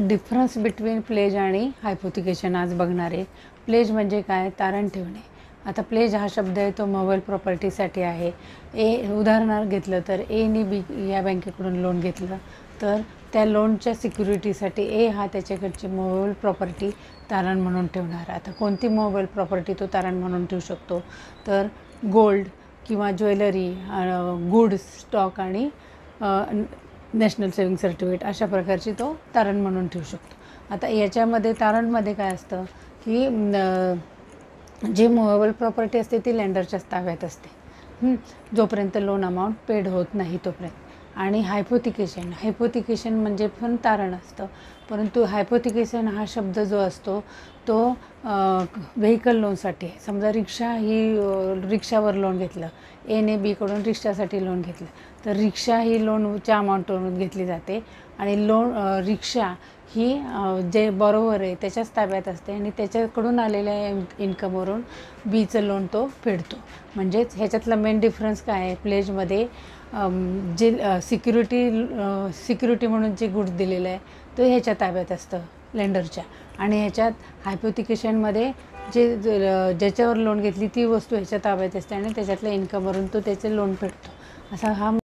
Difference between pledge आणि हायपोथिकेशन आज बघणार आहे. प्लेज म्हणजे काय? तारण ठेवणे. आता प्लेज हा शब्द आहे तो मोबाईल प्रॉपर्टीसाठी आहे. उदाहरणार्थ घेतलं तर एने बी या बँकेकडून लोन घेतलं तर त्या लोनच्या सिक्युरिटीसाठी ए हा त्याच्याकडची मोबाईल प्रॉपर्टी तारण म्हणून ठेवणार. आता कोणती मोबाईल प्रॉपर्टी तो तारण म्हणून ठेवू शकतो? तर गोल्ड किंवा ज्वेलरी, गुड्स, स्टॉक आणि नॅशनल सेविंग सर्टिफिकेट अशा प्रकारची तो तारण म्हणून ठेवू शकतो. आता याच्यामध्ये तारणमध्ये काय असतं की जी मोवेबल प्रॉपर्टी असते ती लेंडरच्याच ताब्यात असते जोपर्यंत लोन अमाऊंट पेड होत नाही तोपर्यंत. आणि हायपोथिकेशन म्हणजे पण तारण असतं, परंतु हायपोथिकेशन हा शब्द जो असतो तो व्हेकल लोनसाठी आहे. समजा रिक्षावर लोन घेतलं, एने बीकडून रिक्षासाठी लोन घेतलं तर रिक्षा ही लोनच्या अमाऊंटवरून घेतली जाते आणि रिक्षा ही जे बरोबर आहे त्याच्याच ताब्यात असते आणि त्याच्याकडून आलेल्या इन्कमवरून बीचं लोन तो फेडतो. म्हणजेच ह्याच्यातला मेन डिफरन्स काय आहे? प्लेजमध्ये जे सिक्युरिटी म्हणून जे गुड्स दिलेलं आहे तो ह्याच्या ताब्यात असतं लेंडरच्या, आणि ह्याच्यात हायपोथिकेशनमध्ये ज्याच्यावर लोन घेतली ती वस्तू ह्याच्या ताब्यात असते आणि त्याच्यातल्या इन्कमवरून तो त्याचे लोन फेडतो. असा हा